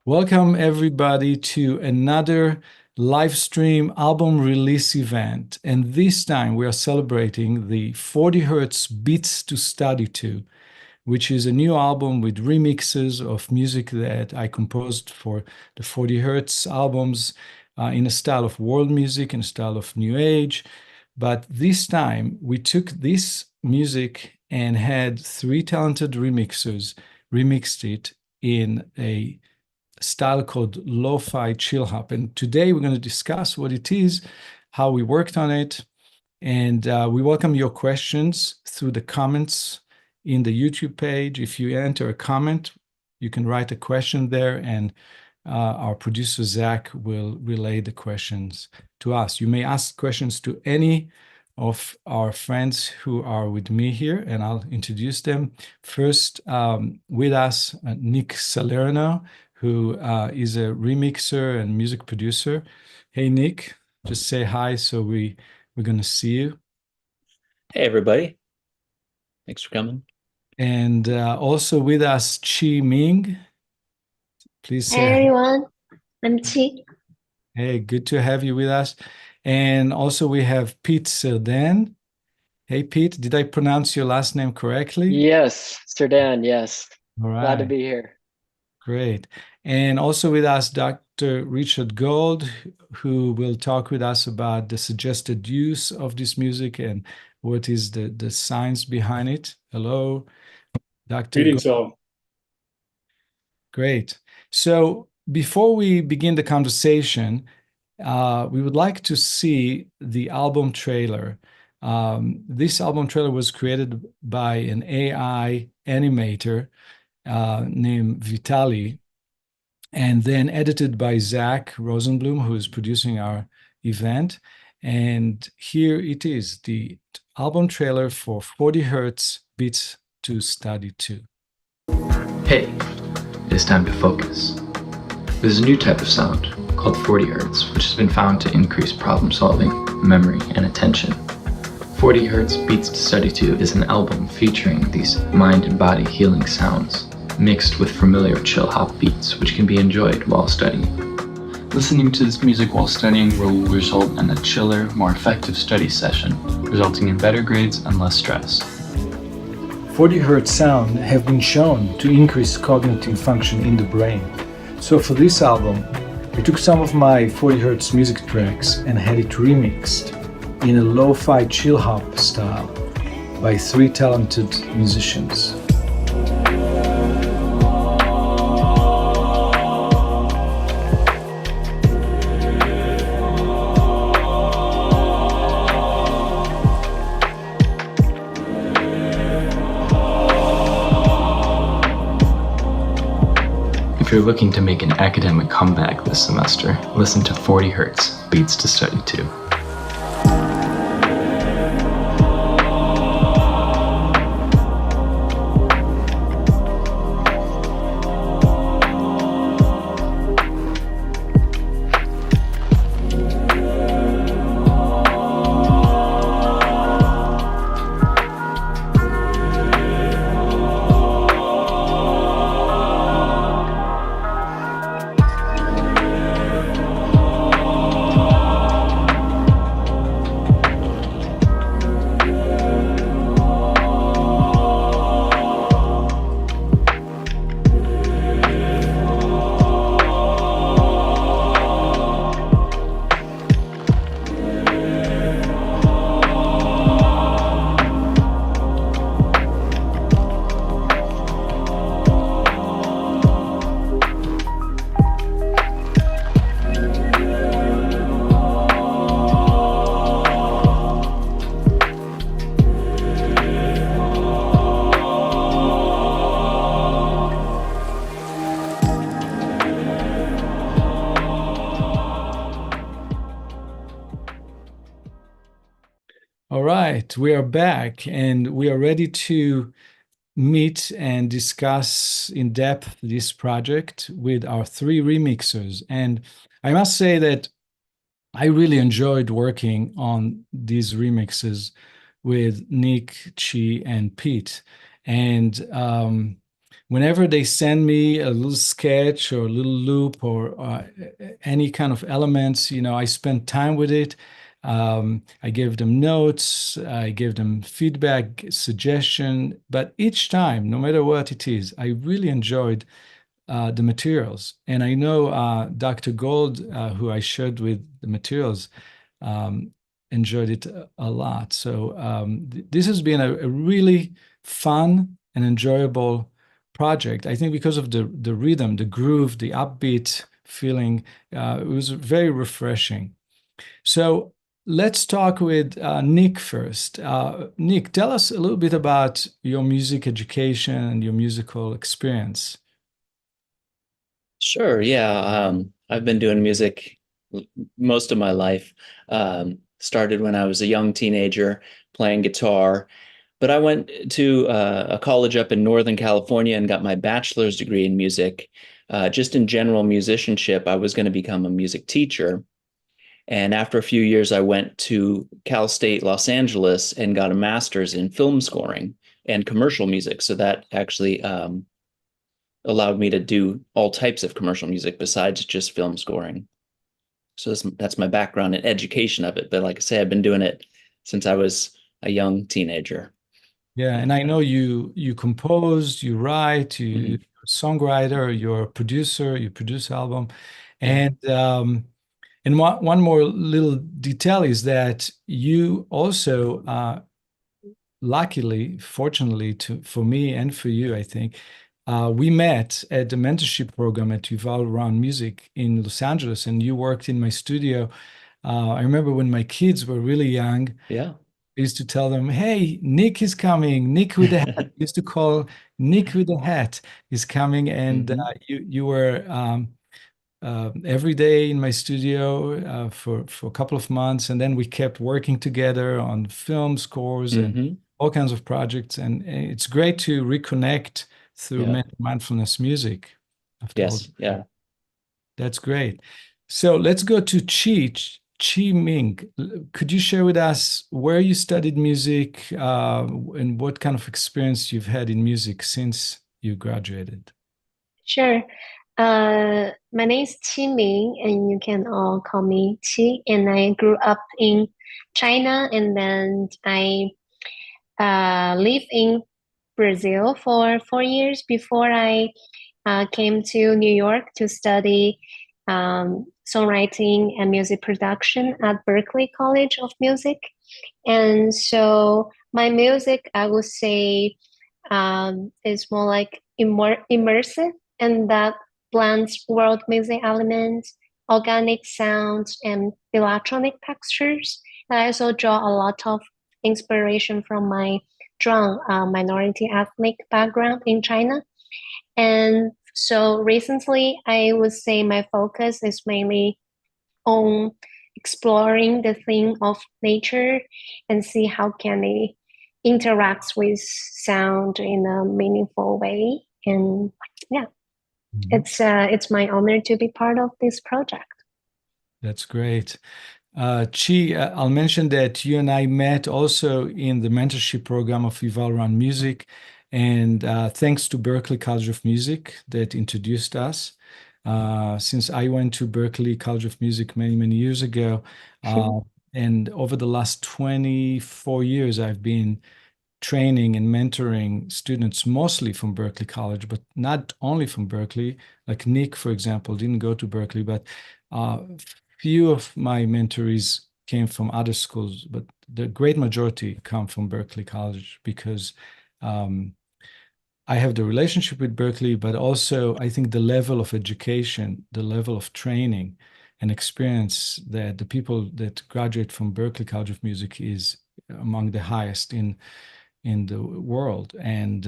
Welcome everybody to another live stream album release event. And this time we are celebrating the 40 Hertz Beats to Study To, which is a new album with remixes of music that I composed for the 40 Hertz albums in a style of world music and a style of new age. But this time we took this music and had three talented remixers remixed it in a style called Lo-Fi Chillhop. And today we're going to discuss what it is, how we worked on it, and we welcome your questions through the comments in the YouTube page. If you enter a comment, you can write a question there, and our producer Zach will relay the questions to us. You may ask questions to any of our friends who are with me here, and I'll introduce them. First, with us, Nick Salerno, who is a remixer and music producer. Hey, Nick, just say hi so we're going to see you. Hey, everybody. Thanks for coming. And also with us, Qi Ming. Please say Hey hi. everyone, I'm Qi. Hey, good to have you with us. And also we have Pete Cerdan. Hey, Pete, did I pronounce your last name correctly? Yes, Cerdan, yes. All Glad to right, be here. great. And also with us, Dr. Richard Gold, who will talk with us about the suggested use of this music and what is the science behind it. Hello, Dr. Greetings Gold. all. Great. So before we begin the conversation, we would like to see the album trailer. This album trailer was created by an AI animator named Vitali, and then edited by Zach Rosenblum, who is producing our event. And here it is, the album trailer for 40 Hertz Beats to Study To. Hey, it is time to focus. There's a new type of sound called 40 Hertz, which has been found to increase problem solving, memory, and attention. 40 Hertz Beats to Study To is an album featuring these mind and body healing sounds, mixed with familiar chill hop beats, which can be enjoyed while studying. Listening to this music while studying will result in a chiller, more effective study session, resulting in better grades and less stress. 40 Hertz sound have been shown to increase cognitive function in the brain. So for this album, I took some of my 40 Hertz music tracks and had it remixed in a Lo-Fi Chillhop style by three talented musicians. If you're looking to make an academic comeback this semester, listen to 40 Hertz Beats to Study To. All right, we are back and we are ready to meet and discuss in depth this project with our three remixers. And I must say that I really enjoyed working on these remixes with Nick, Qi, and Pete. And whenever they send me a little sketch or a little loop or any kind of elements, I spend time with it. I give them notes, I give them feedback, suggestion, but each time, no matter what it is, I really enjoyed the materials. And I know Dr. Gold, who I shared with the materials, enjoyed it a lot. So this has been a really fun and enjoyable project. I think because of the rhythm, the groove, the upbeat feeling, it was very refreshing. So let's talk with Nick first. Nick, tell us a little bit about your music education and your musical experience. Sure. Yeah. I've been doing music most of my life. Started when I was a young teenager playing guitar, but I went to a college up in Northern California and got my bachelor's degree in music. Just in general musicianship, I was going to become a music teacher. And after a few years, I went to Cal State Los Angeles and got a master's in film scoring and commercial music. So that actually allowed me to do all types of commercial music besides just film scoring. So that's my background and education of it. But like I say, I've been doing it since I was a young teenager. Yeah, and I know you compose, you write, you're a songwriter, you're a producer, you produce album. And one more little detail is that you also luckily, fortunately for me and for you, I think, we met at the mentorship program at Yuval Ron Music in Los Angeles, and you worked in my studio. I remember when my kids were really young, Yeah. I used to tell them, "Hey, Nick is coming. Nick with the hat." I used to call Nick with the hat is coming, and you were every day in my studio for a couple of months, and then we kept working together on film scores and all kinds of projects. And it's great to reconnect through mindfulness music. After all. Yes. Yeah. That's great. So let's go to Qi Ming. Could you share with us where you studied music and what kind of experience you've had in music since you graduated? Sure. My name is Qi Ming, and you can all call me Qi. And I grew up in China, and then I lived in Brazil for 4 years before I came to New York to study songwriting and music production at Berklee College of Music. And so my music, I would say, is more like immersive, and that blends world music elements, organic sounds, and electronic textures. And I also draw a lot of inspiration from my strong minority ethnic background in China. And so recently, I would say my focus is mainly on exploring the theme of nature and see how can it interact with sound in a meaningful way. And yeah, it's my honor to be part of this project. That's great. Chi, I'll mention that you and I met also in the mentorship program of Yuval Ron Music, and thanks to Berklee College of Music that introduced us. Since I went to Berklee College of Music many, many years ago, and over the last 24 years, I've been training and mentoring students mostly from Berklee College, but not only from Berklee. Like Nick, for example, didn't go to Berklee, but few of my mentorees came from other schools, but the great majority come from Berklee College because I have the relationship with Berklee, but also I think the level of education, the level of training and experience that the people that graduate from Berklee College of Music is among the highest in the world. And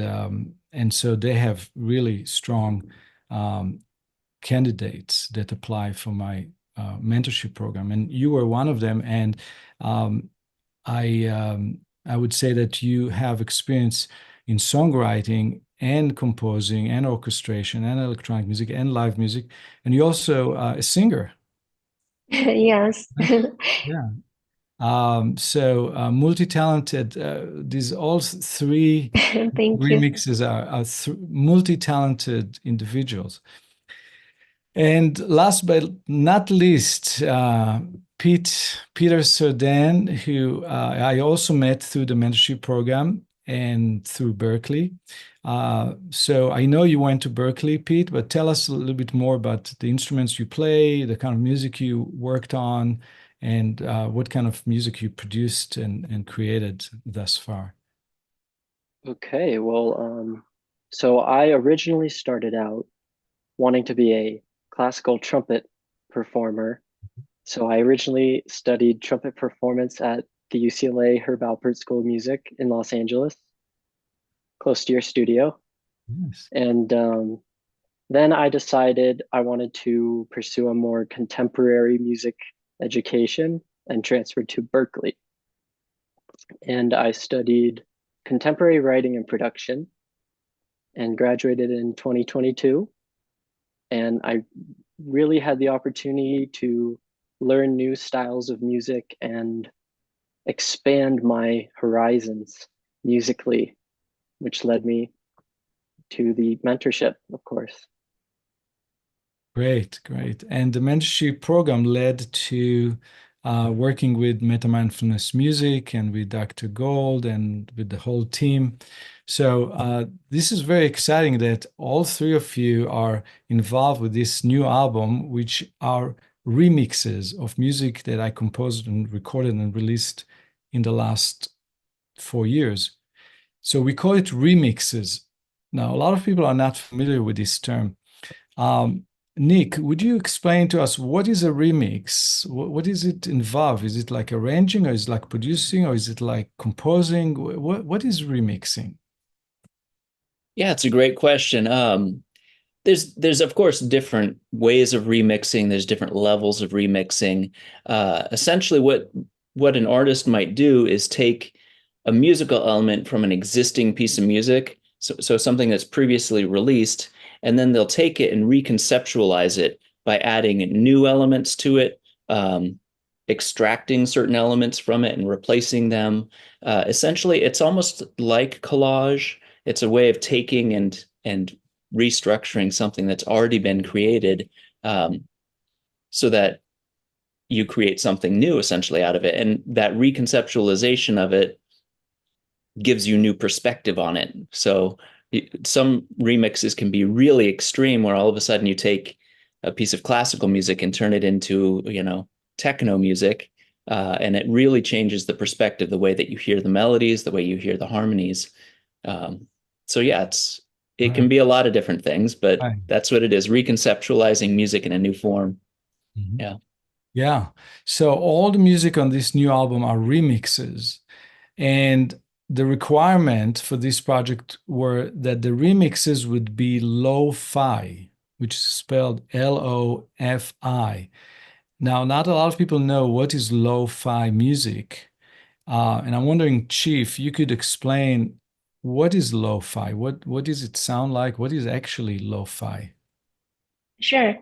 so they have really strong candidates that apply for my mentorship program, and you were one of them. And I would say that you have experience in songwriting and composing and orchestration and electronic music and live music, and you're also a singer. Yes. Yeah. Multi-talented. These all three Thank you. remixes are multi-talented individuals. And last but not least, Peter Cerdan, who I also met through the mentorship program and through Berkeley. So I know you went to Berkeley, Pete, but tell us a little bit more about the instruments you play, the kind of music you worked on, and what kind of music you produced and created thus far. Okay, well, so I originally started out wanting to be a classical trumpet performer. So I originally studied trumpet performance at the UCLA Herb Alpert School of Music in Los Angeles, close to your studio. Yes. And then I decided I wanted to pursue a more contemporary music education and transferred to Berkeley. And I studied contemporary writing and production and graduated in 2022. And I really had the opportunity to learn new styles of music and expand my horizons musically, which led me to the mentorship, of course. Great, great. And the mentorship program led to working with Metta Mindfulness Music and with Dr. Gold and with the whole team. So this is very exciting that all three of you are involved with this new album, which are remixes of music that I composed and recorded and released in the last 4 years. So we call it remixes. Now, a lot of people are not familiar with this term. Nick, would you explain to us what is a remix? What does it involve? Is it like arranging, or is it like producing, or is it like composing? What is remixing? Yeah, it's a great question. There's of course different ways of remixing. There's different levels of remixing. Essentially, what an artist might do is take a musical element from an existing piece of music, so something that's previously released, and then they'll take it and reconceptualize it by adding new elements to it, extracting certain elements from it and replacing them. Essentially, it's almost like collage. It's a way of taking and restructuring something that's already been created, so that you create something new essentially out of it. And that reconceptualization of it gives you new perspective on it. So some remixes can be really extreme, where all of a sudden you take a piece of classical music and turn it into, techno music, and it really changes the perspective, the way that you hear the melodies, the way you hear the harmonies. So yeah, it can be a lot of different things, but that's what it is: reconceptualizing music in a new form. Mm-hmm. Yeah. Yeah. So all the music on this new album are remixes, and the requirement for this project were that the remixes would be lo-fi, which is spelled L-O-F-I. Now, not a lot of people know what is lo-fi music. And I'm wondering, Chief, you could explain what is lo-fi? What does it sound like? What is actually lo-fi? Sure.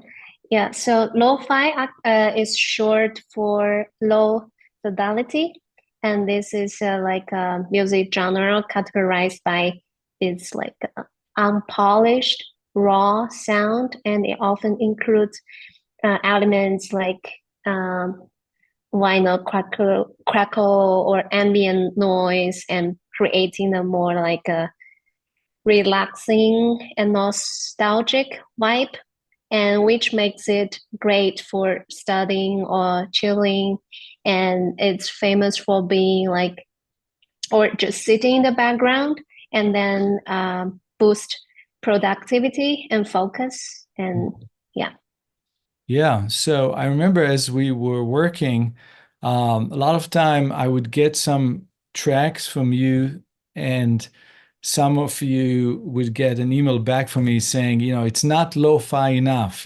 Yeah, so lo-fi is short for low fidelity. And this is like a music genre categorized by its like unpolished, raw sound, and it often includes elements like vinyl crackle or ambient noise, and creating a more like a relaxing and nostalgic vibe, and which makes it great for studying or chilling. And it's famous for being like, or just sitting in the background, and then boost productivity and focus. And yeah. Yeah. So I remember as we were working, a lot of time I would get some tracks from you, and some of you would get an email back from me saying, it's not lo-fi enough,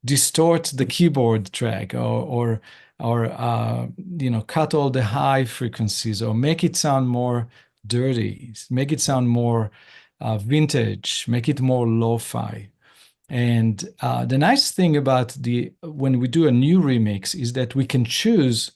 distort the keyboard track, or cut all the high frequencies, or make it sound more dirty, make it sound more vintage, make it more lo-fi. And the nice thing about when we do a new remix is that we can choose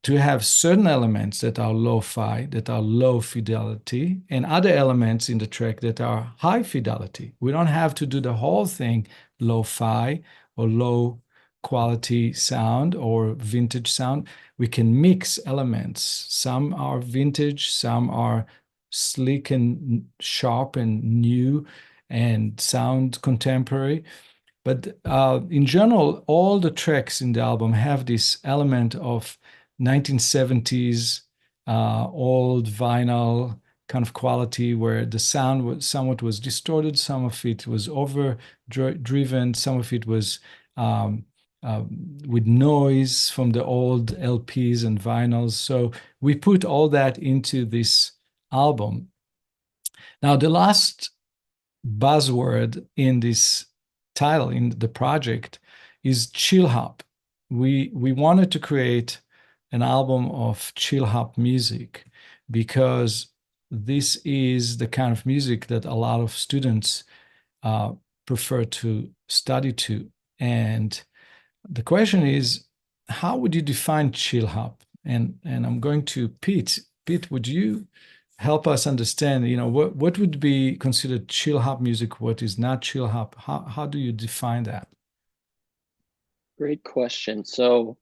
to have certain elements that are lo-fi, that are low fidelity, and other elements in the track that are high fidelity. We don't have to do the whole thing lo-fi or low quality sound or vintage sound. We can mix elements. Some are vintage, some are sleek and sharp and new and sound contemporary. But in general, all the tracks in the album have this element of 1970s old vinyl kind of quality, where the sound was somewhat distorted, some of it was overdriven, some of it was with noise from the old LPs and vinyls. So we put all that into this album. Now, the last buzzword in this title, in the project, is Chillhop. We wanted to create an album of Chillhop music because this is the kind of music that a lot of students prefer to study to. And the question is, how would you define Chillhop? And I'm going to Pete. Pete, would you help us understand, what would be considered Chillhop music, what is not Chillhop? How do you define that? Great question. So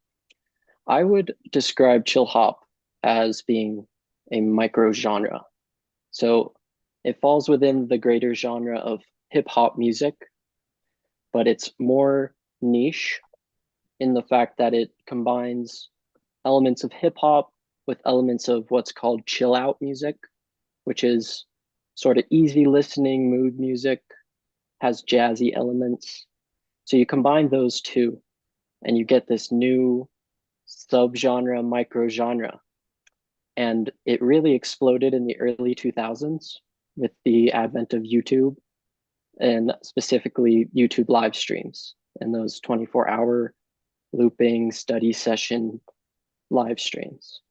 I would describe Chillhop as being a micro genre. So it falls within the greater genre of hip hop music, but it's more niche in the fact that it combines elements of hip hop with elements of what's called chill out music, which is sort of easy listening mood music, has jazzy elements. So you combine those two and you get this new subgenre, microgenre. And it really exploded in the early 2000s with the advent of YouTube, and specifically YouTube live streams and those 24-hour looping study session live streams.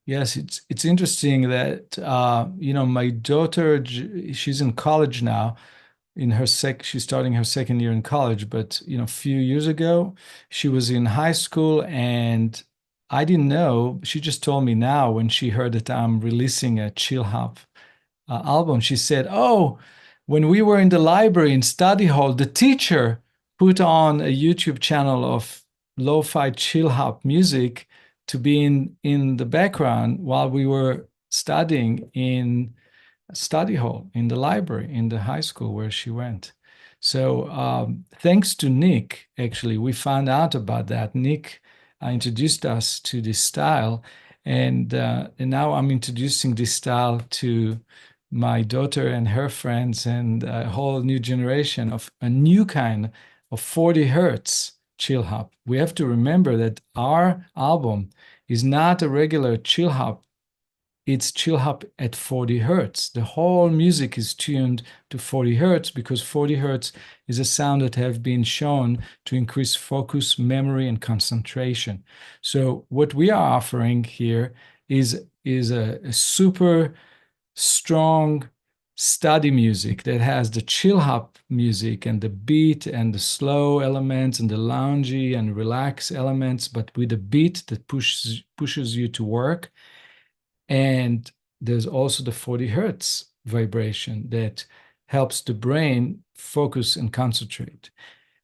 Yes, it's interesting that my daughter, she's in college now. She's starting her second year in college, but a few years ago, she was in high school, and I didn't know. She just told me now when she heard that I'm releasing a Chillhop album. She said, "Oh, when we were in the library in study hall, the teacher put on a YouTube channel of Lo-Fi Chillhop music to be in the background while we were studying in study hall in the library in the high school where she went." So thanks to Nick, actually, we found out about that. Nick introduced us to this style, and now I'm introducing this style to my daughter and her friends, and a whole new generation of a new kind of 40 hertz chill hop. We have to remember that our album is not a regular chill hop. It's chill hop at 40 hertz. The whole music is tuned to 40 hertz because 40 hertz is a sound that have been shown to increase focus, memory, and concentration. So what we are offering here is a super strong study music that has the chill hop music and the beat and the slow elements and the loungy and relaxed elements, but with a beat that pushes you to work. And there's also the 40 hertz vibration that helps the brain focus and concentrate.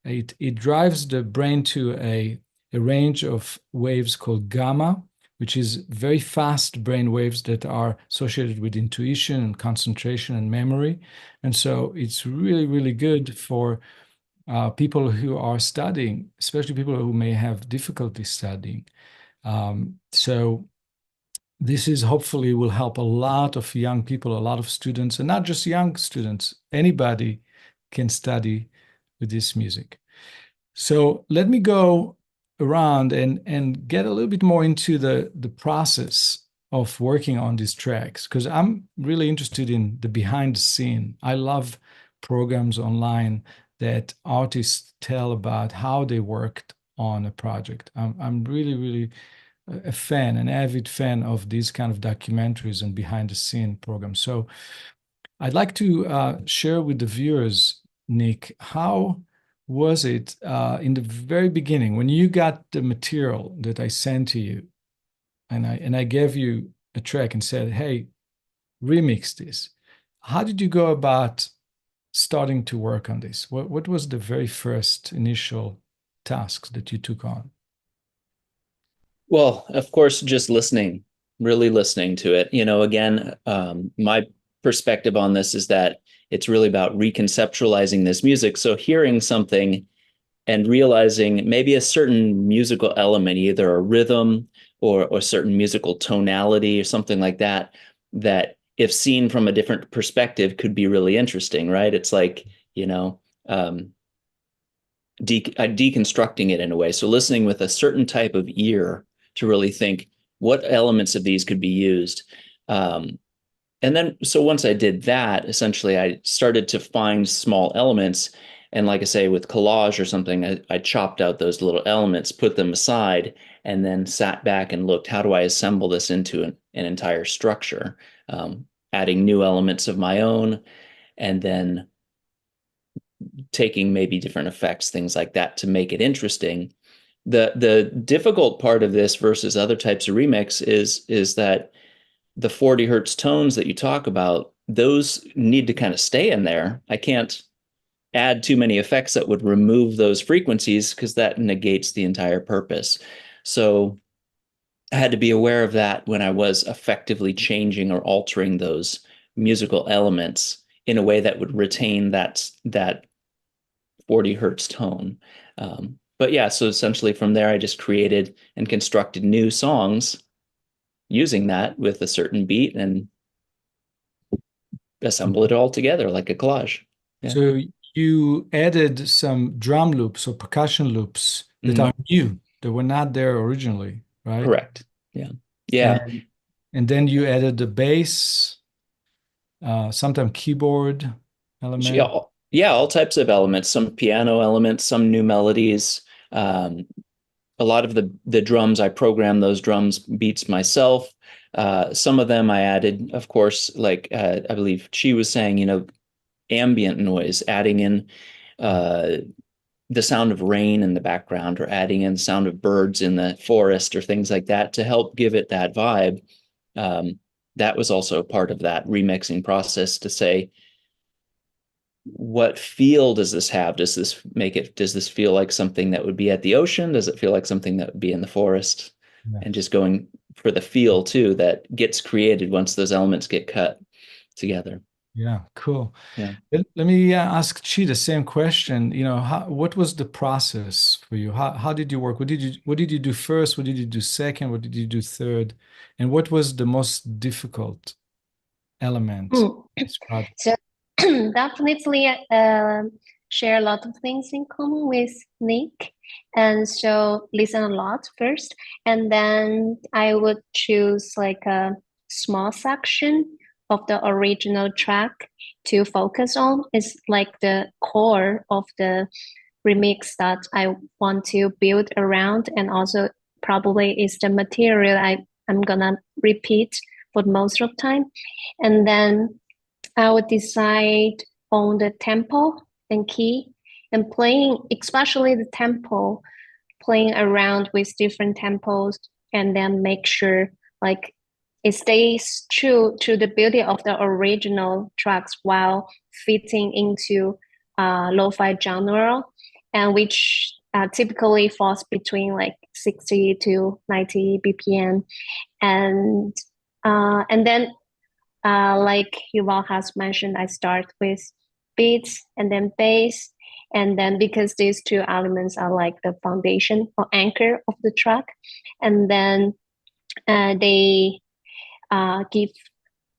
It drives the brain to a range of waves called gamma, which is very fast brain waves that are associated with intuition and concentration and memory. And so it's really, really good for people who are studying, especially people who may have difficulty studying. So this is hopefully will help a lot of young people, a lot of students, and not just young students. Anybody can study with this music. So let me go around and get a little bit more into the process of working on these tracks, because I'm really interested in the behind the scene. I love programs online that artists tell about how they worked on a project. I'm really, really a fan, an avid fan of these kind of documentaries and behind the scene programs. So I'd like to share with the viewers, Nick, how was it in the very beginning when you got the material that I sent to you? and I gave you a track and said, hey, remix this. How did you go about starting to work on this? What was the very first initial tasks that you took on? Well, of course, just listening, really listening to it. Again, my perspective on this is that it's really about reconceptualizing this music. So hearing something and realizing maybe a certain musical element, either a rhythm or a certain musical tonality or something like that, that if seen from a different perspective could be really interesting, right? It's like, deconstructing it in a way. So listening with a certain type of ear to really think what elements of these could be used. And then, so once I did that, essentially, I started to find small elements. And like I say, with collage or something, I chopped out those little elements, put them aside, and then sat back and looked, how do I assemble this into an entire structure? Adding new elements of my own, and then taking maybe different effects, things like that, to make it interesting. The difficult part of this versus other types of remix is that the 40 hertz tones that you talk about, those need to kind of stay in there. I can't add too many effects that would remove those frequencies because that negates the entire purpose. So I had to be aware of that when I was effectively changing or altering those musical elements in a way that would retain that 40 hertz tone. But yeah, so essentially from there, I just created and constructed new songs using that with a certain beat and assemble it all together like a collage. Yeah. So you added some drum loops or percussion loops that are new, that were not there originally, right? Correct. Yeah. Yeah. And then you added the bass, sometimes keyboard element. Yeah, all types of elements, some piano elements, some new melodies. A lot of the drums, I programmed those drums beats myself. Some of them I added, of course, like I believe Qi was saying, ambient noise, adding in the sound of rain in the background, or adding in the sound of birds in the forest or things like that to help give it that vibe. That was also part of that remixing process to say, what feel does this have? Does this feel like something that would be at the ocean? Does it feel like something that would be in the forest? Yeah. And just going for the feel too that gets created once those elements get cut together. Yeah, cool. Yeah. Let me ask Qi the same question. What was the process for you? How did you work? What did you do first? What did you do second? What did you do third? And what was the most difficult element in this project? So definitely share a lot of things in common with Nick. And so listen a lot first. And then I would choose like a small section of the original track to focus on. It's like the core of the remix that I want to build around, and also probably is the material I'm gonna repeat for most of the time. And then I would decide on the tempo and key, and playing, especially the tempo, playing around with different tempos, and then make sure like it stays true to the beauty of the original tracks while fitting into lo-fi genre, and which typically falls between like 60 to 90 BPM. And then like Yuval has mentioned, I start with beats and then bass. And then because these two elements are like the foundation or anchor of the track, and then they give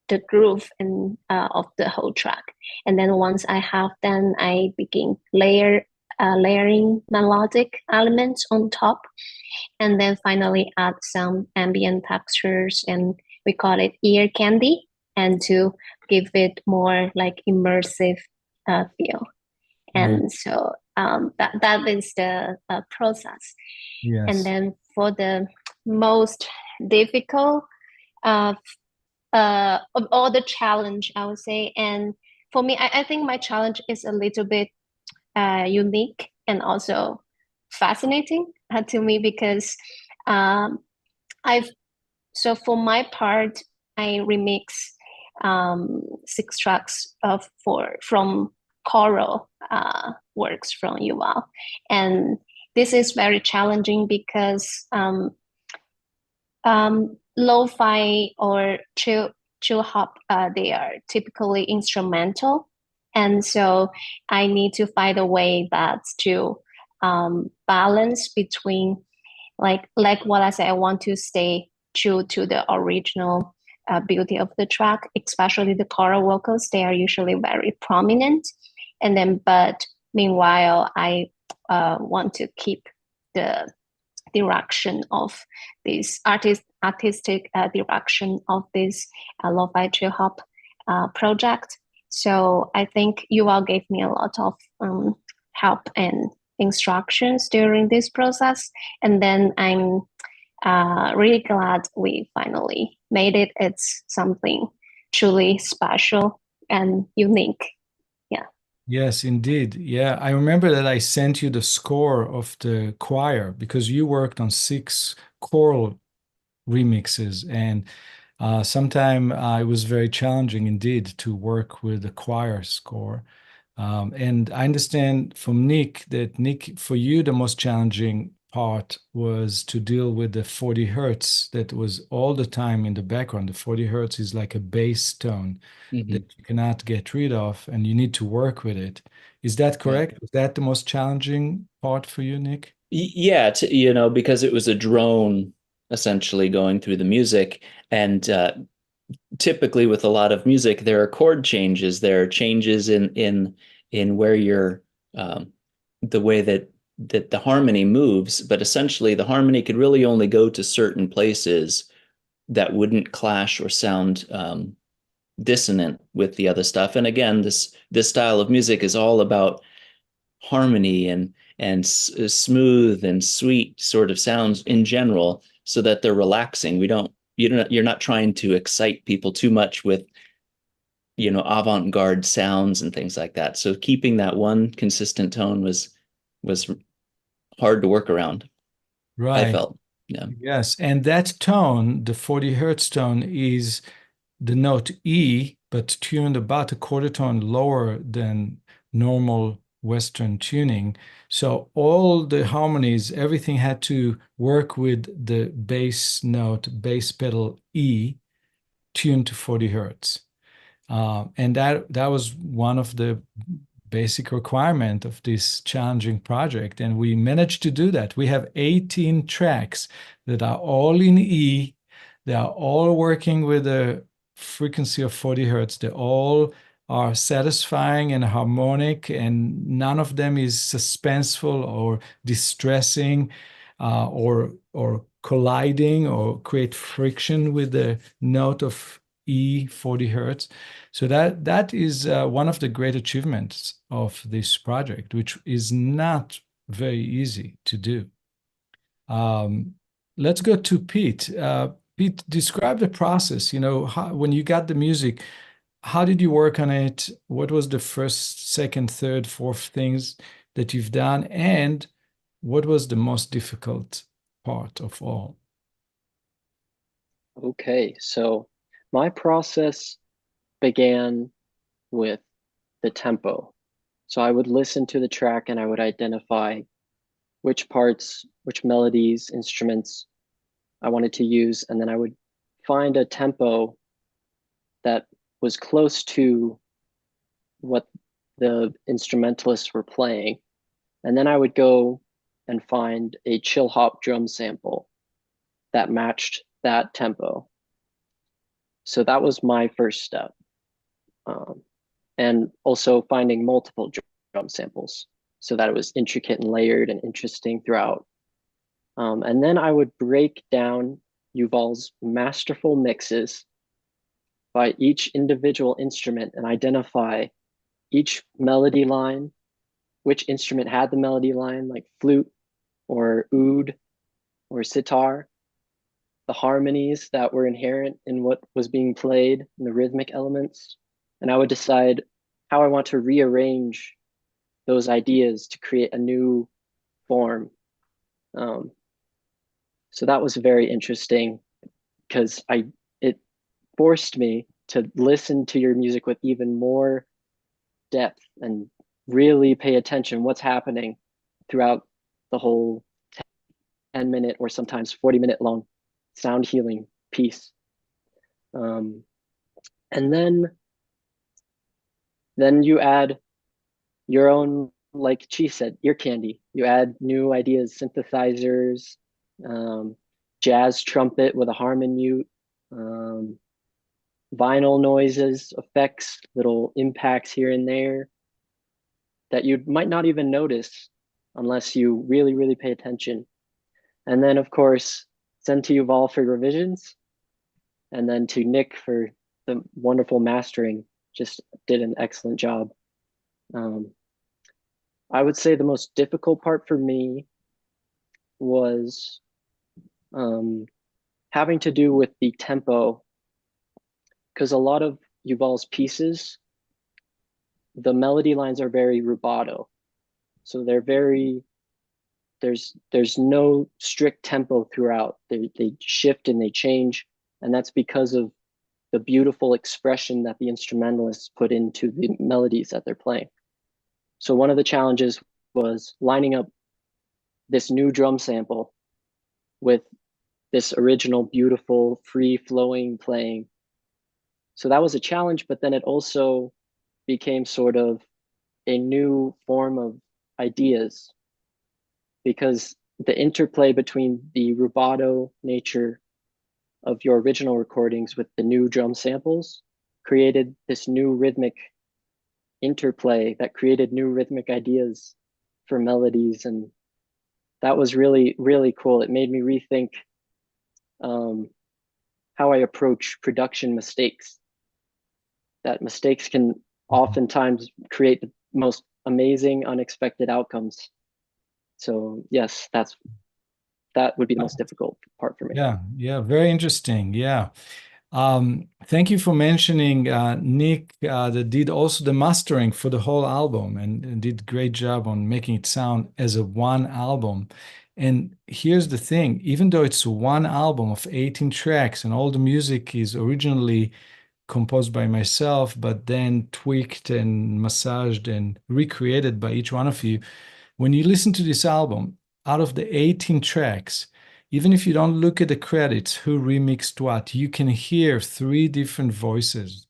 the groove and of the whole track. And then once I have them, I begin layering melodic elements on top, and then finally add some ambient textures, and we call it ear candy, and to give it more like immersive feel. And so that is the process. Yes. And then for the most difficult of all the challenge, I would say, and for me, I think my challenge is a little bit unique and also fascinating to me, because I've So for my part, I remix 6 tracks from choral works from Yuval, and this is very challenging because lo-fi or chill hop, they are typically instrumental, and so I need to find a way that's to balance between like what I said. I want to stay true to the original beauty of the track, especially the choral vocals. They are usually very prominent, and then but meanwhile, I want to keep the direction of this artistic direction of this Lo-Fi Chillhop project. So I think you all gave me a lot of help and instructions during this process, and then I'm really glad we finally made it. It's something truly special and unique. Yeah. Yes, indeed. Yeah, I remember that I sent you the score of the choir because you worked on 6 choral remixes, and sometime it was very challenging indeed to work with the choir score. And I understand from Nick that Nick, for you, the most challenging part was to deal with the 40 hertz that was all the time in the background. The 40 hertz is like a bass tone that you cannot get rid of, and you need to work with it. Is that correct? Was that the most challenging part for you, Nick? Yeah, because it was a drone essentially going through the music, and typically with a lot of music, there are chord changes. There are changes in where you're the way that the harmony moves, but essentially the harmony could really only go to certain places that wouldn't clash or sound dissonant with the other stuff. And again, this style of music is all about harmony and smooth and sweet sort of sounds in general, so that they're relaxing. You're not trying to excite people too much with avant-garde sounds and things like that. So keeping that one consistent tone was hard to work around, I Right. felt. Yeah. Yes. And that tone, the 40 hertz tone, is the note E, but tuned about a quarter tone lower than normal Western tuning. So all the harmonies, everything had to work with the bass note, bass pedal E, tuned to 40 hertz. And that was one of the basic requirement of this challenging project. And we managed to do that. We have 18 tracks that are all in E. They are all working with a frequency of 40 hertz. They all are satisfying and harmonic, and none of them is suspenseful or distressing, or colliding or create friction with the note of E 40 hertz. So that is one of the great achievements of this project, which is not very easy to do. Let's go to Pete. Pete, describe the process. When you got the music, how did you work on it? What was the first, second, third, fourth things that you've done? And what was the most difficult part of all? Okay, so my process began with the tempo. So I would listen to the track and I would identify which parts, which melodies, instruments I wanted to use, and then I would find a tempo that was close to what the instrumentalists were playing. And then I would go and find a chill hop drum sample that matched that tempo. So that was my first step. And also finding multiple drum samples so that it was intricate and layered and interesting throughout. And then I would break down Yuval's masterful mixes by each individual instrument and identify each melody line, which instrument had the melody line, like flute or oud or sitar, the harmonies that were inherent in what was being played, and the rhythmic elements. And I would decide how I want to rearrange those ideas to create a new form. So that was very interesting, because it forced me to listen to your music with even more depth and really pay attention what's happening throughout the whole 10-minute or sometimes 40-minute long sound healing piece. And then you add your own, like Qi said, ear candy. You add new ideas, synthesizers, jazz trumpet with a harmoniute, vinyl noises, effects, little impacts here and there that you might not even notice unless you really, really pay attention. And then, of course, send to Yuval for revisions, and then to Nick for the wonderful mastering. Just did an excellent job. I would say the most difficult part for me was having to do with the tempo, because a lot of Yuval's pieces, the melody lines are very rubato. So they're very, there's no strict tempo throughout. They shift and they change. And that's because of the beautiful expression that the instrumentalists put into the melodies that they're playing. So one of the challenges was lining up this new drum sample with this original, beautiful, free-flowing playing. So that was a challenge, but then it also became sort of a new form of ideas, because the interplay between the rubato nature of your original recordings with the new drum samples created this new rhythmic interplay that created new rhythmic ideas for melodies. And that was really, really cool. It made me rethink how I approach production mistakes. That mistakes can oftentimes create the most amazing, unexpected outcomes. So yes, that would be the most difficult part for me. Yeah, very interesting. Yeah. Thank you for mentioning Nick that did also the mastering for the whole album and did great job on making it sound as a one album. And here's the thing, even though it's one album of 18 tracks and all the music is originally composed by myself, but then tweaked and massaged and recreated by each one of you, when you listen to this album, out of the 18 tracks, even if you don't look at the credits, who remixed what, you can hear 3 different voices.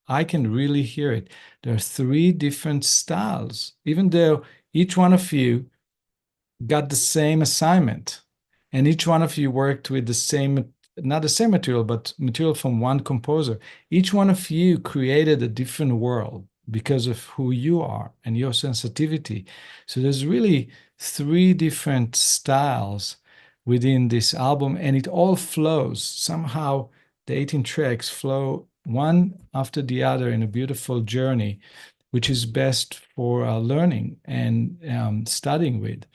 I can really hear it. There are 3 different styles, even though each one of you got the same assignment and each one of you worked with the same, not the same material, but material from one composer. Each one of you created a different world because of who you are and your sensitivity. So there's really 3 different styles within this album, and it all flows. Somehow the 18 tracks flow one after the other in a beautiful journey, which is best for learning and studying with.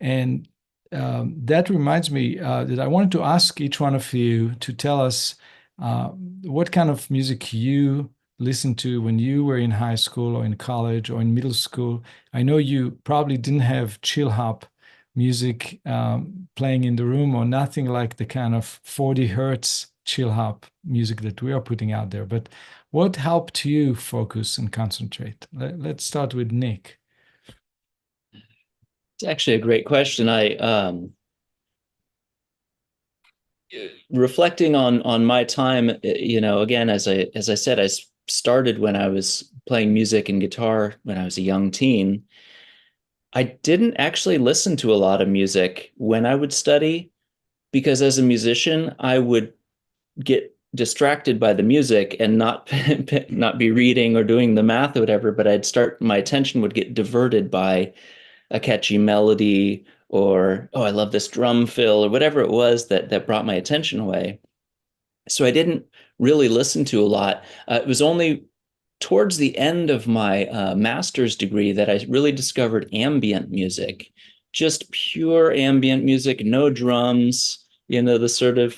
And that reminds me that I wanted to ask each one of you to tell us what kind of music you listened to when you were in high school or in college or in middle school. I know you probably didn't have chill hop music playing in the room, or nothing like the kind of 40 hertz chill hop music that we are putting out there. But what helped you focus and concentrate? Let's start with Nick. It's actually a great question. Reflecting on my time, again, as I said, I started when I was playing music and guitar when I was a young teen. I didn't actually listen to a lot of music when I would study, because as a musician, I would get distracted by the music and not be reading or doing the math or whatever, but my attention would get diverted by a catchy melody, or, oh, I love this drum fill, or whatever it was that brought my attention away. So I didn't really listen to a lot. It was only towards the end of my master's degree that I really discovered ambient music, just pure ambient music, no drums, the sort of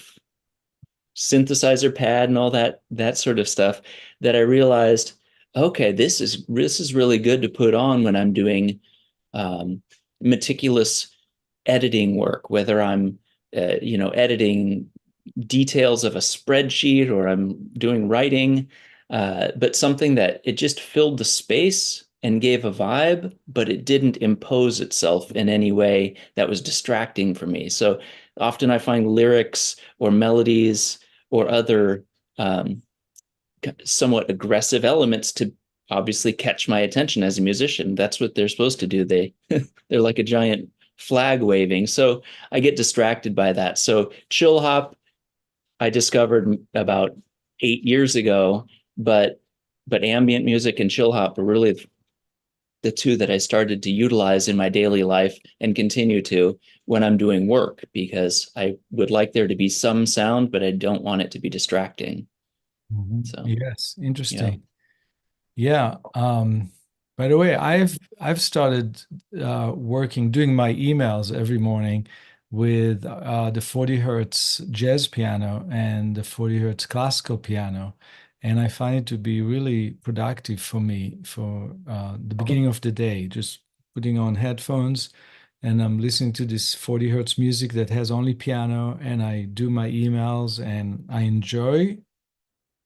synthesizer pad and all that sort of stuff, that I realized, okay, this is really good to put on when I'm doing meticulous editing work, whether I'm editing details of a spreadsheet or I'm doing writing, but something that it just filled the space and gave a vibe, but it didn't impose itself in any way that was distracting for me. So often I find lyrics or melodies or other somewhat aggressive elements to obviously catch my attention as a musician. That's what they're supposed to do. They're like a giant flag waving. So I get distracted by that. So chill hop, I discovered about 8 years ago, but ambient music and chill hop are really the two that I started to utilize in my daily life and continue to when I'm doing work, because I would like there to be some sound, but I don't want it to be distracting. So Yes, interesting. Yeah. By the way, I've started doing my emails every morning with the 40 hertz jazz piano and the 40 hertz classical piano. And I find it to be really productive for me for the beginning of the day, just putting on headphones and I'm listening to this 40 hertz music that has only piano, and I do my emails and I enjoy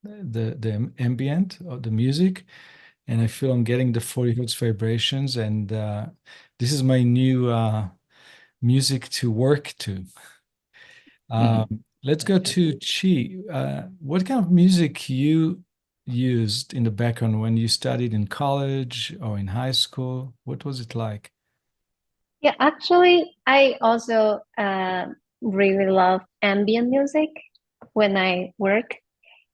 the ambient of the music, and I feel I'm getting the 40 hertz vibrations, and this is my new music to work to. Let's go to Qi. What kind of music you used in the background when you studied in college or in high school? What was it like? Yeah, actually, I also really love ambient music when I work,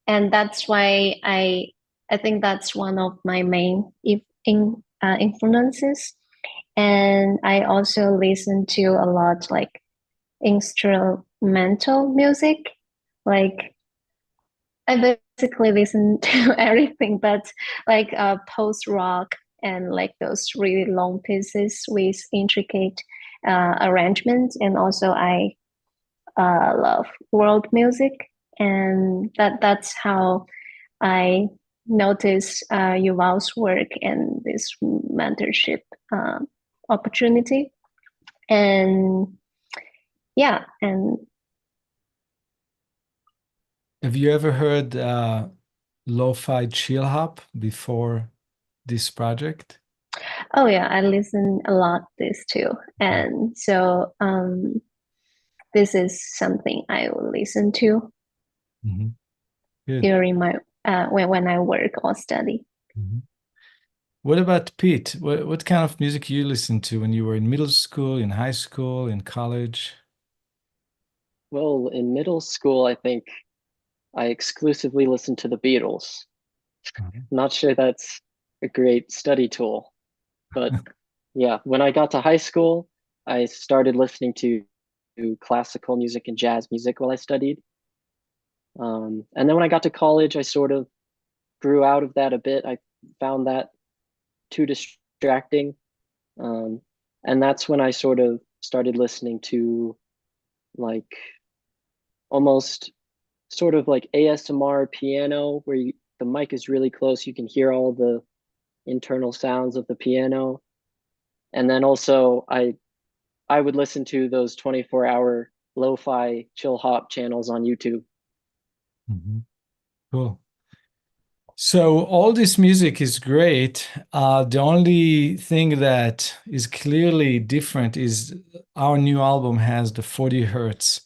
and that's why I think that's one of my main influences. And I also listen to a lot like instrumental music. Like I basically listen to everything, but like post rock and like those really long pieces with intricate arrangements. And also I love world music, and that's how I notice Yuval's work and this mentorship opportunity. And yeah, and Have you ever heard Lo-Fi Chillhop before this project? oh yeah, I listen a lot this too. And so this is something I will listen to Good. during my when I work or study. What about Pete? What kind of music you listened to when you were in middle school, in high school, in college? Well, in middle school, I think I exclusively listened to the Beatles. I'm not sure that's a great study tool, but yeah, when I got to high school, I started listening to classical music and jazz music while I studied. And then when I got to college, I sort of grew out of that a bit. I found that too distracting. And that's when I sort of started listening to like almost sort of like ASMR piano, where the mic is really close. You can hear all the internal sounds of the piano. And then also I would listen to those 24-hour Lo-Fi Chillhop channels on YouTube. Cool. So all this music is great. The only thing that is clearly different is our new album has the 40 hertz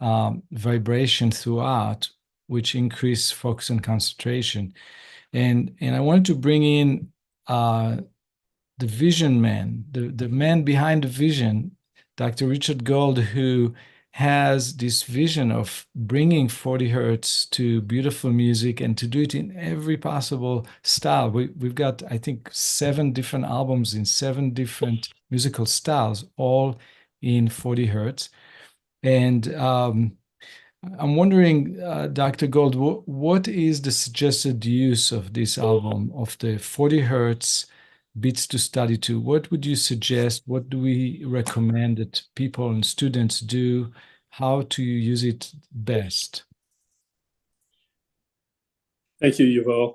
vibration throughout, which increase focus and concentration. And I wanted to bring in the vision man, the man behind the vision, Dr. Richard Gold, who has this vision of bringing 40 hertz to beautiful music and to do it in every possible style. We've got, I think, 7 different albums in 7 different musical styles, all in 40 hertz. And I'm wondering, Dr. Gold, what is the suggested use of this album of the 40 hertz beats to study to? What would you suggest? What do we recommend that people and students do? How to use it best? Thank you, Yuval.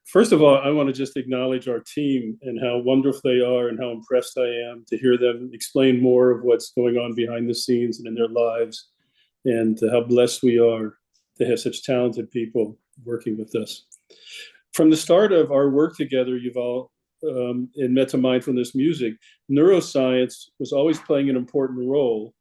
First of all, I want to just acknowledge our team and how wonderful they are and how impressed I am to hear them explain more of what's going on behind the scenes and in their lives. and how blessed we are to have such talented people working with us. From the start of our work together, Yuval, in Metta Mindfulness music, neuroscience was always playing an important role,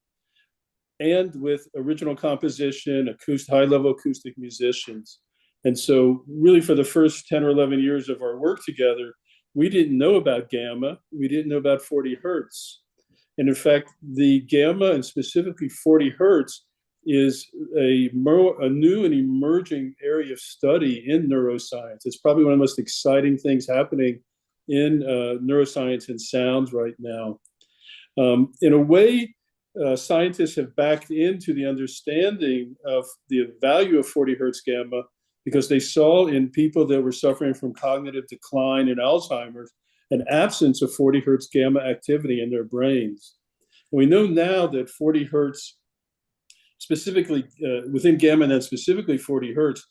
and with original composition, high-level acoustic musicians. And so really for the first 10 or 11 years of our work together, we didn't know about gamma, we didn't know about 40 hertz. And in fact, the gamma, and specifically 40 hertz, is a new and emerging area of study in neuroscience. It's probably one of the most exciting things happening in neuroscience and sounds right now. In a way, scientists have backed into the understanding of the value of 40 hertz gamma because they saw in people that were suffering from cognitive decline and Alzheimer's an absence of 40 hertz gamma activity in their brains. And we know now that 40 hertz, specifically within gamma, and then specifically 40 hertz,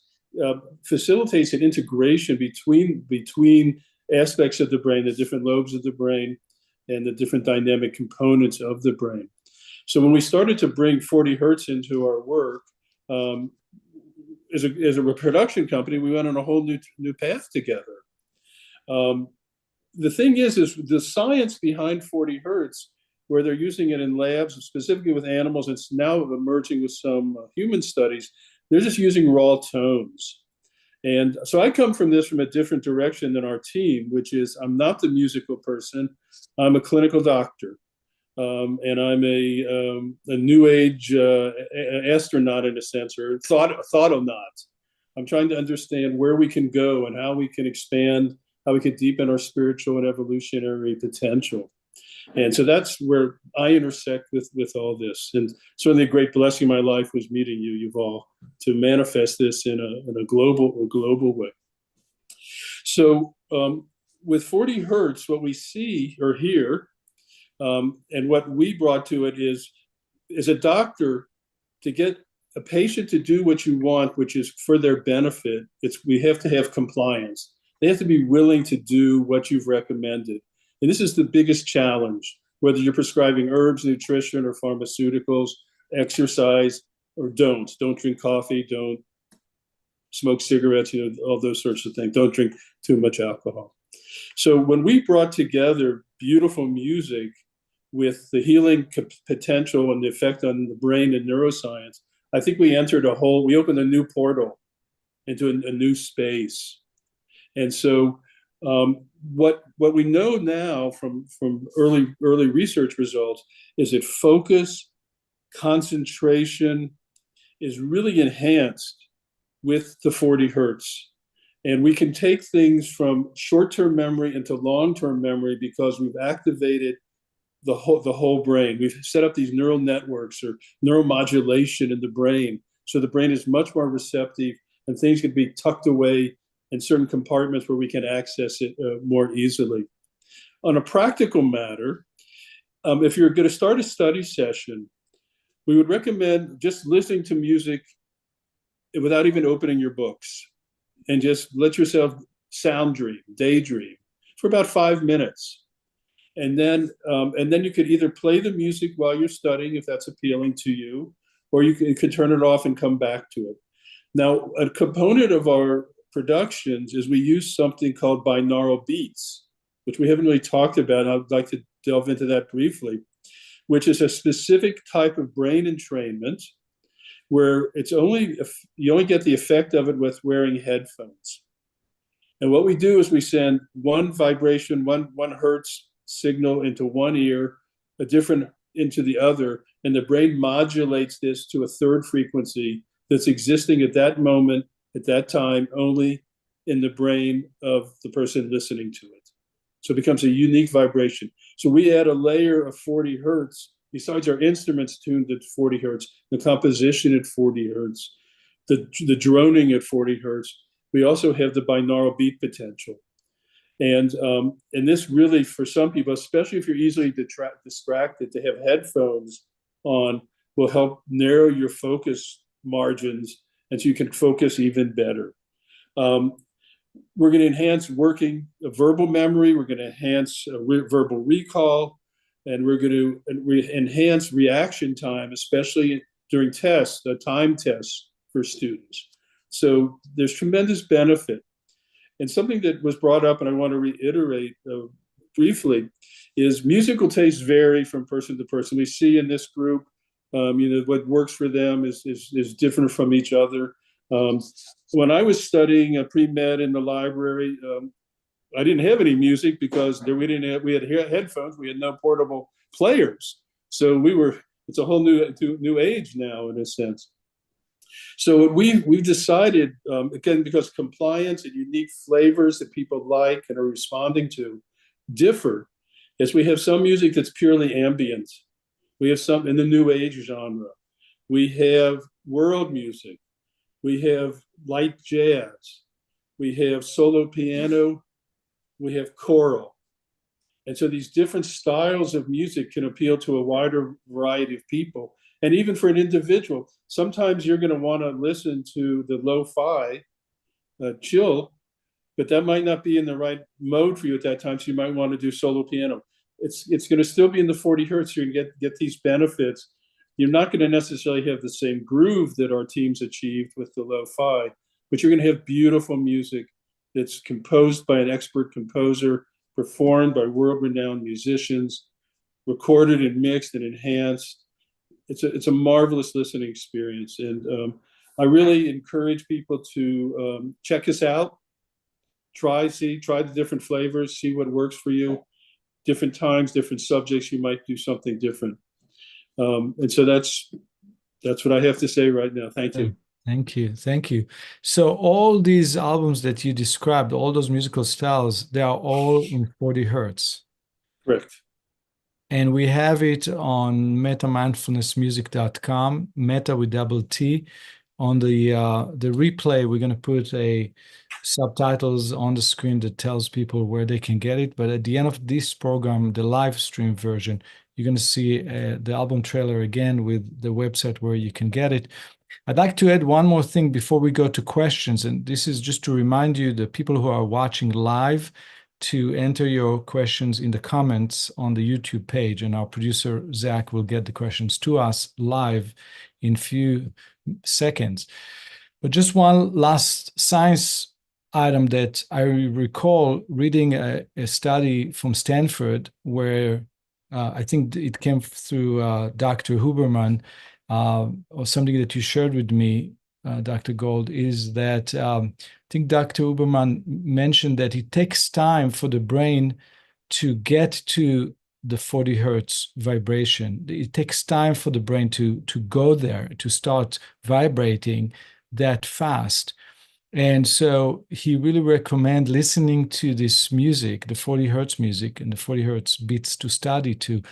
facilitates an integration between aspects of the brain, the different lobes of the brain, and the different dynamic components of the brain. So when we started to bring 40 hertz into our work, as a production company, we went on a whole new path together. The thing is the science behind 40 hertz, where they're using it in labs, specifically with animals, it's now emerging with some human studies, they're just using raw tones. And so I come from this from a different direction than our team, which is I'm not the musical person, I'm a clinical doctor. And I'm a new age astronaut in a sense, or thought-o-naut. I'm trying to understand where we can go and how we can expand, how we can deepen our spiritual and evolutionary potential. And so that's where I intersect with all this. And certainly a great blessing in my life was meeting you, Yuval, to manifest this in a global way. So with 40 hertz, what we see or hear, and what we brought to it is, as a doctor, to get a patient to do what you want, which is for their benefit, we have to have compliance. They have to be willing to do what you've recommended. And this is the biggest challenge, whether you're prescribing herbs, nutrition, or pharmaceuticals, exercise, or don't drink coffee, don't smoke cigarettes, all those sorts of things. Don't drink too much alcohol. So when we brought together beautiful music with the healing potential and the effect on the brain and neuroscience, I think we opened a new portal into a new space. And so what we know now from early research results is that focus, concentration is really enhanced with the 40 hertz. And we can take things from short-term memory into long-term memory because we've activated the whole brain. We've set up these neural networks or neuromodulation in the brain. So the brain is much more receptive and things can be tucked away in certain compartments where we can access it more easily. On a practical matter, if you're going to start a study session, we would recommend just listening to music without even opening your books, and just let yourself sound dream, daydream for about 5 minutes. And then you could either play the music while you're studying, if that's appealing to you, or you could turn it off and come back to it. Now, a component of our productions is we use something called Binaural Beats, which we haven't really talked about. I'd like to delve into that briefly, which is a specific type of brain entrainment where you only get the effect of it with wearing headphones. And what we do is we send one vibration, one hertz signal into one ear, a different into the other, and the brain modulates this to a third frequency that's existing at that moment, at that time, only in the brain of the person listening to it. So it becomes a unique vibration. So we add a layer of 40 hertz, besides our instruments tuned at 40 hertz, the composition at 40 hertz, the droning at 40 hertz. We also have the binaural beat potential. And this really, for some people, especially if you're easily distracted, to have headphones on will help narrow your focus margins, and so you can focus even better. We're going to enhance working verbal memory. We're going to enhance verbal recall, and we're going to enhance reaction time, especially during tests, time tests for students. So there's tremendous benefit. And something that was brought up, and I want to reiterate briefly, is musical tastes vary from person to person. We see in this group, what works for them is different from each other. When I was studying pre-med in the library, I didn't have any music because we had headphones, we had no portable players. So it's a whole new age now in a sense. So we've decided, again, because compliance and unique flavors that people like and are responding to differ, is we have some music that's purely ambient. We have some in the new age genre. We have world music. We have light jazz. We have solo piano. We have choral. And so these different styles of music can appeal to a wider variety of people. And even for an individual, sometimes you're going to want to listen to the lo-fi chill, but that might not be in the right mode for you at that time. So you might want to do solo piano. It's going to still be in the 40 hertz. You're going to get these benefits. You're not going to necessarily have the same groove that our teams achieved with the lo-fi, but you're going to have beautiful music that's composed by an expert composer, performed by world-renowned musicians, recorded and mixed and enhanced. It's a marvelous listening experience. And I really encourage people to check us out, try the different flavors, see what works for you. Different times, different subjects, you might do something different. And so that's what I have to say right now. Thank you. Thank you. Thank you. So all these albums that you described, all those musical styles, they are all in 40 hertz. Correct. And we have it on mettamindfulnessmusic.com, meta with double T. On the replay, we're going to put subtitles on the screen that tells people where they can get it. But at the end of this program, the live stream version, you're going to see the album trailer again with the website where you can get it. I'd like to add one more thing before we go to questions. And this is just to remind you, the people who are watching live, to enter your questions in the comments on the YouTube page. And our producer, Zach, will get the questions to us live in few seconds. But just one last science item that I recall reading a study from Stanford where I think it came through Dr. Huberman, or something that you shared with me, Dr. Gold, is that I think Dr. Huberman mentioned that it takes time for the brain to get to the 40 hertz vibration. It takes time for the brain to go there, to start vibrating that fast. And so he really recommends listening to this music, the 40 hertz music and the 40 hertz beats to study to,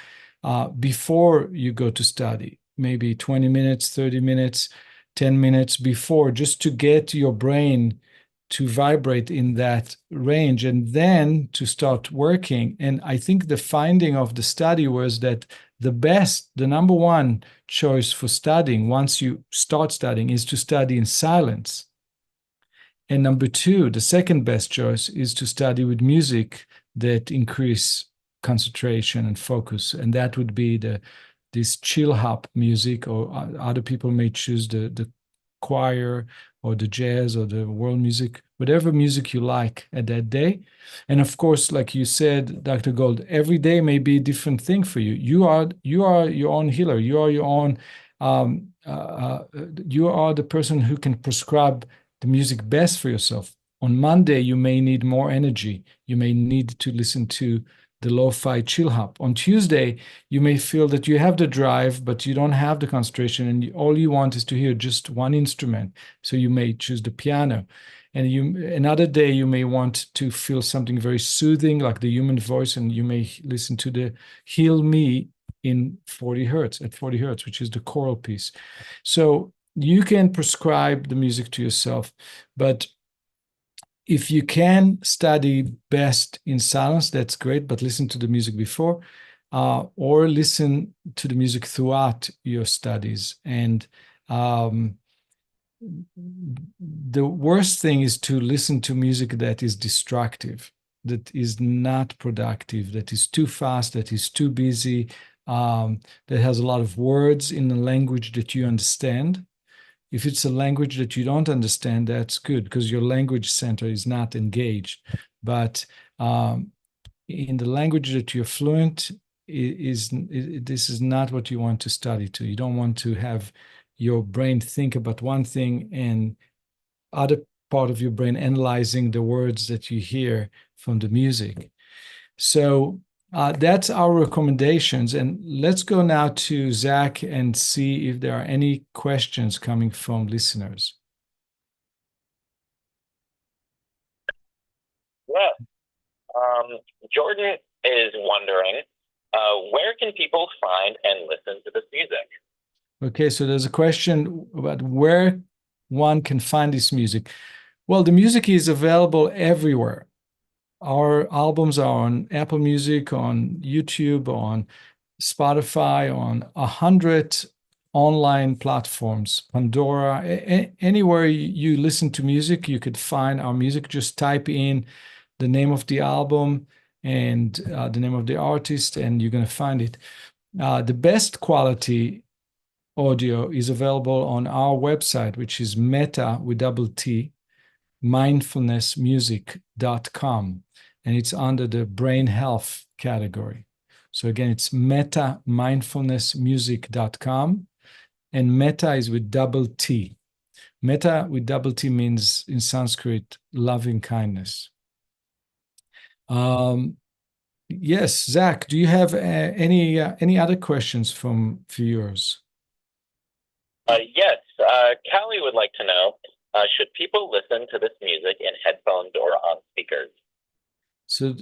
before you go to study, maybe 20 minutes, 30 minutes, 10 minutes before, just to get your brain to vibrate in that range and then to start working. And I think the finding of the study was that the number one choice for studying once you start studying is to study in silence. And number two, the second best choice is to study with music that increase concentration and focus. And that would be this Chillhop music, or other people may choose the choir or the jazz or the world music, whatever music you like at that day. And of course, like you said, Dr. Gold, every day may be a different thing for you. You are your own healer. You are your own, you are the person who can prescribe the music best for yourself. On Monday, you may need more energy. You may need to listen to the Lo-Fi Chillhop. On Tuesday, you may feel that you have the drive, but you don't have the concentration, and all you want is to hear just one instrument. So you may choose the piano. And another day, you may want to feel something very soothing, like the human voice, and you may listen to the Heal Me in 40 hertz, at 40 hertz, which is the choral piece. So you can prescribe the music to yourself, but if you can study best in silence, that's great, but listen to the music before, or listen to the music throughout your studies. And the worst thing is to listen to music that is destructive, that is not productive, that is too fast, that is too busy, that has a lot of words in a language that you understand. If it's a language that you don't understand, that's good because your language center is not engaged. But in the language that you're fluent, this is not what you want to study to. You don't want to have your brain think about one thing and other part of your brain analyzing the words that you hear from the music. So that's our recommendations. And let's go now to Zach and see if there are any questions coming from listeners. Yeah. Jordan is wondering, where can people find and listen to this music? Okay, so there's a question about where one can find this music. Well, the music is available everywhere. Our albums are on Apple Music, on YouTube, on Spotify, on 100 online platforms, Pandora, anywhere you listen to music, you could find our music. Just type in the name of the album and the name of the artist, and you're going to find it. The best quality audio is available on our website, which is Metta with double T, mindfulnessmusic.com, and it's under the brain health category. So again, it's metamindfulnessmusic.com, and Metta is with double T. Metta with double T means in Sanskrit, loving kindness. Yes, Zach, do you have any other questions from viewers? Yes, Callie would like to know, should people listen to this music in headphones or on speakers? So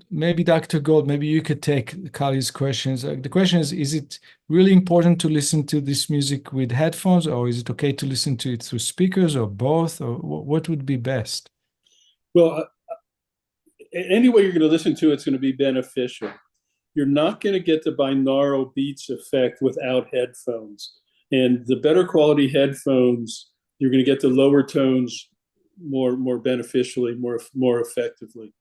maybe Dr. Gold, maybe you could take Kali's questions. The question is it really important to listen to this music with headphones, or is it okay to listen to it through speakers, or both, or what would be best? Well, any way you're going to listen to it's going to be beneficial. You're not going to get the binaural beats effect without headphones. And the better quality headphones, you're going to get the lower tones more beneficially, more effectively.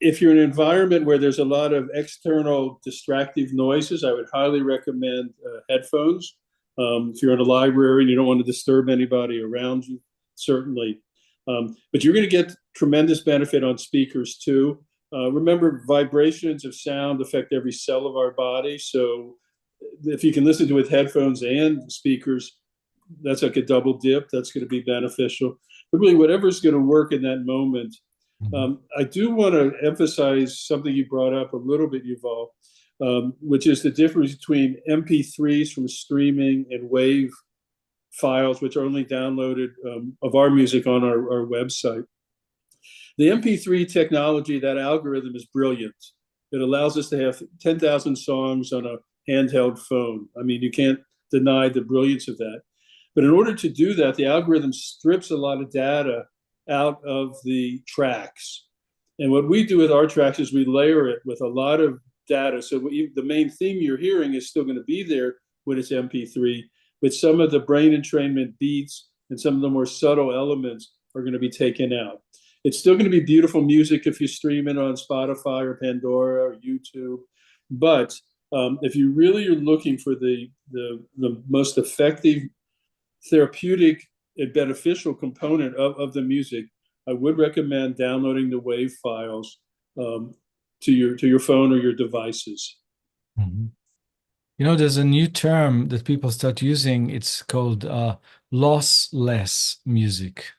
If you're in an environment where there's a lot of external distractive noises, I would highly recommend headphones. If you're in a library and you don't want to disturb anybody around you, certainly. But you're going to get tremendous benefit on speakers too. Remember, vibrations of sound affect every cell of our body. So if you can listen to it with headphones and speakers, that's like a double dip. That's going to be beneficial. But really, whatever's going to work in that moment. I do want to emphasize something you brought up a little bit, Yuval, which is the difference between MP3s from streaming and WAV files, which are only downloaded of our music on our website. The MP3 technology, that algorithm is brilliant. It allows us to have 10,000 songs on a handheld phone. I mean, you can't deny the brilliance of that. But in order to do that, the algorithm strips a lot of data out of the tracks. And what we do with our tracks is we layer it with a lot of data. So the main theme you're hearing is still going to be there when it's MP3, but some of the brain entrainment beats and some of the more subtle elements are going to be taken out. It's still going to be beautiful music if you stream it on Spotify or Pandora or YouTube. But if you really are looking for the most effective therapeutic and beneficial component of the music, I would recommend downloading the WAV files to your phone or your devices. Mm-hmm. You know, there's a new term that people start using. It's called lossless music.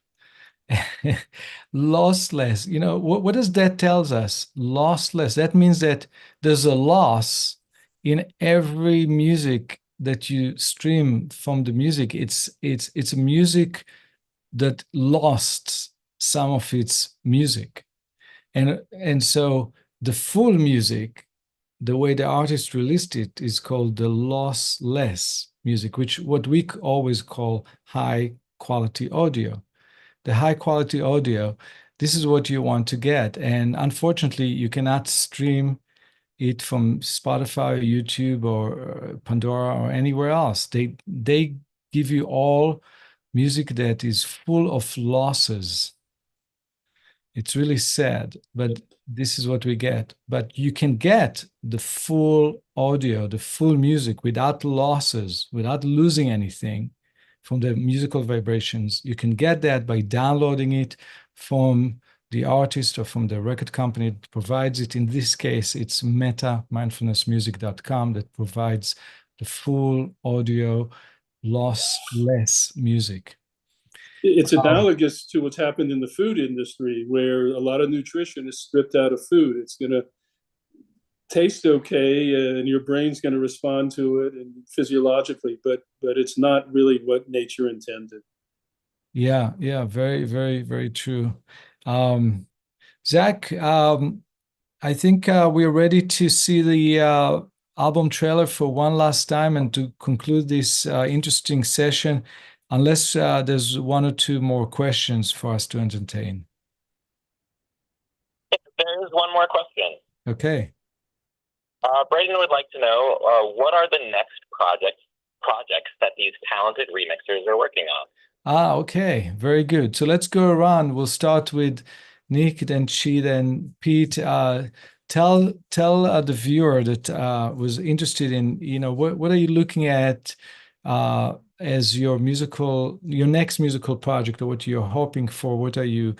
Lossless. You know, what does that tells us? Lossless. That means that there's a loss in every music that you stream from the music. It's a music that lost some of its music. And so the full music, the way the artist released it, is called the lossless music, which what we always call high quality audio. The high quality audio, this is what you want to get. And unfortunately, you cannot stream it from Spotify, or YouTube, or Pandora, or anywhere else. They give you all music that is full of losses. It's really sad, but this is what we get. But you can get the full audio, the full music without losses, without losing anything from the musical vibrations. You can get that by downloading it from the artist or from the record company that provides it. In this case, it's metamindfulnessmusic.com that provides the full audio, lossless music. It's analogous to what's happened in the food industry, where a lot of nutrition is stripped out of food. It's going to taste okay, and your brain's going to respond to it and physiologically, but it's not really what nature intended. Yeah, very, very, very true. Zach, I think we're ready to see the album trailer for one last time and to conclude this interesting session, unless there's one or two more questions for us to entertain. There is one more question. Okay. Braden would like to know what are the next projects that these talented remixers are working on? Okay, very good. So let's go around. We'll start with Nick, then Qi, then Pete. Tell the viewer that was interested in, what are you looking at as your next musical project, or what you're hoping for? What are you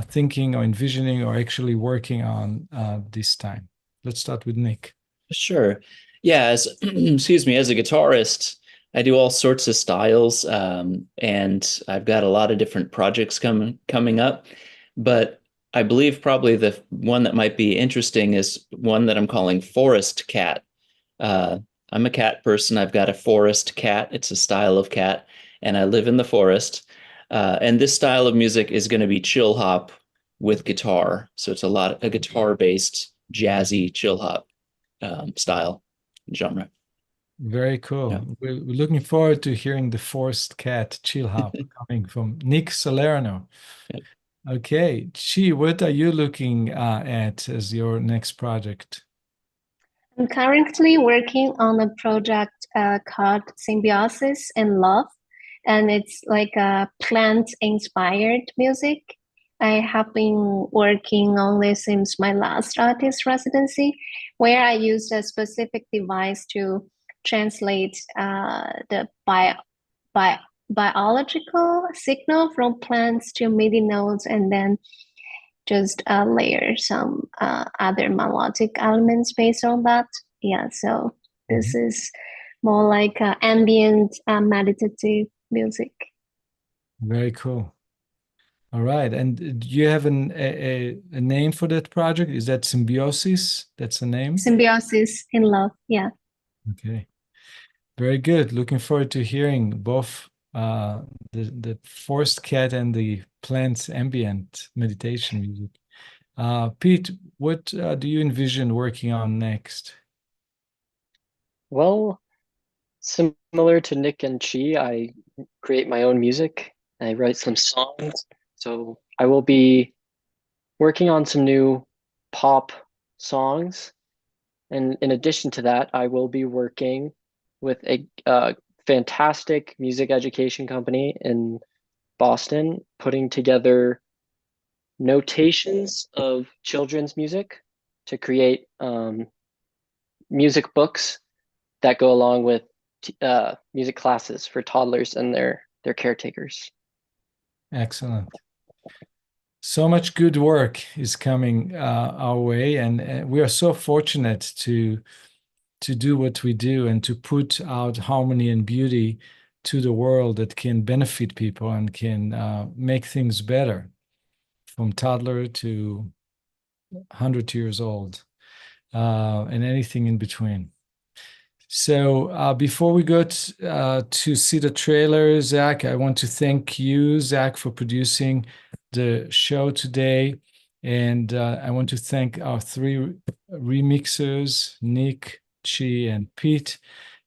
thinking or envisioning or actually working on this time? Let's start with Nick. Sure. Yeah, as excuse me, as a guitarist, I do all sorts of styles, and I've got a lot of different projects coming up. But I believe probably the one that might be interesting is one that I'm calling Forest Cat. I'm a cat person. I've got a forest cat. It's a style of cat, and I live in the forest. And this style of music is going to be chill hop with guitar. So it's a guitar-based jazzy chill hop style genre. Very cool. Yeah. We're looking forward to hearing the Forest Cat chill hop coming from Nick Salerno. Yeah. Okay, Qi, what are you looking at as your next project? I'm currently working on a project called Symbiosis and Love, and it's like a plant-inspired music. I have been working on this since my last artist residency, where I used a specific device to translate the biological signal from plants to MIDI notes, and then just layer some other melodic elements based on that. Yeah, so this is more like ambient meditative music. Very cool. All right. And do you have a name for that project? Is that Symbiosis? That's the name? Symbiosis in Love, yeah. Okay. Very good. Looking forward to hearing both the Forest Cat and the Plants ambient meditation music. Pete, what do you envision working on next? Well, similar to Nick and Qi, I create my own music. I write some songs. So I will be working on some new pop songs. And in addition to that, I will be working with a fantastic music education company in Boston, putting together notations of children's music to create music books that go along with music classes for toddlers and their caretakers. Excellent. So much good work is coming our way, and we are so fortunate to do what we do and to put out harmony and beauty to the world that can benefit people and can make things better, from toddler to 100 years old, and anything in between. So before we go to see the trailer, Zach, I want to thank you, Zach, for producing the show today. And I want to thank our three remixers, Nick, Qi, and Pete.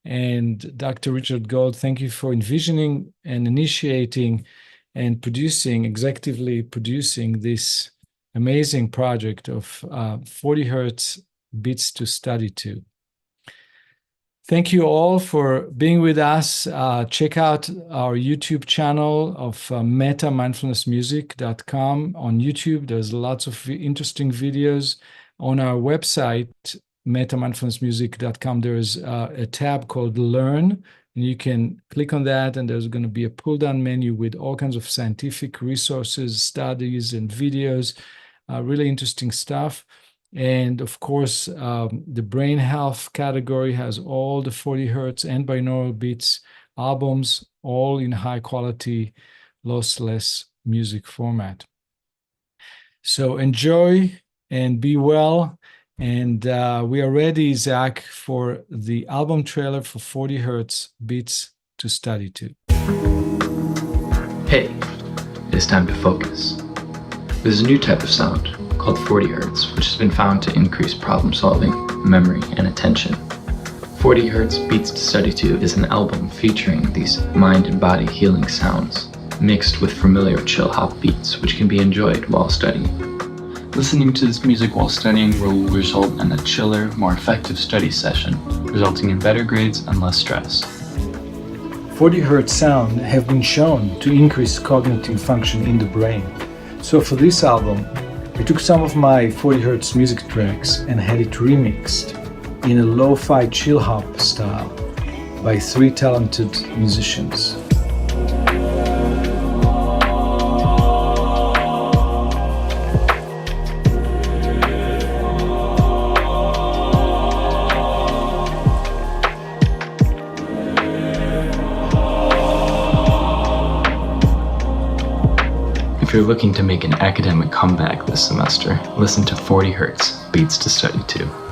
And Dr. Richard Gold, thank you for envisioning and initiating and executively producing this amazing project of 40 Hertz beats to study to. Thank you all for being with us. Check out our YouTube channel of metamindfulnessmusic.com on YouTube. There's lots of interesting videos. On our website, metamindfulnessmusic.com, there's a tab called Learn, and you can click on that, and there's going to be a pull-down menu with all kinds of scientific resources, studies, and videos. Really interesting stuff. And of course, the brain health category has all the 40 hertz and binaural beats albums, all in high quality, lossless music format. So enjoy and be well. And we are ready, Zach, for the album trailer for 40 hertz beats to study to. Hey, it's time to focus. There's a new type of sound called 40 hertz, which has been found to increase problem solving, memory, and attention. 40 hertz Beats to Study To is an album featuring these mind and body healing sounds, mixed with familiar chill hop beats, which can be enjoyed while studying. Listening to this music while studying will result in a chiller, more effective study session, resulting in better grades and less stress. 40 hertz sound have been shown to increase cognitive function in the brain. So for this album, I took some of my 40 hertz music tracks and had it remixed in a Lo-Fi Chillhop style by 3 talented musicians. If you're looking to make an academic comeback this semester, listen to 40 hertz Beats to Study To.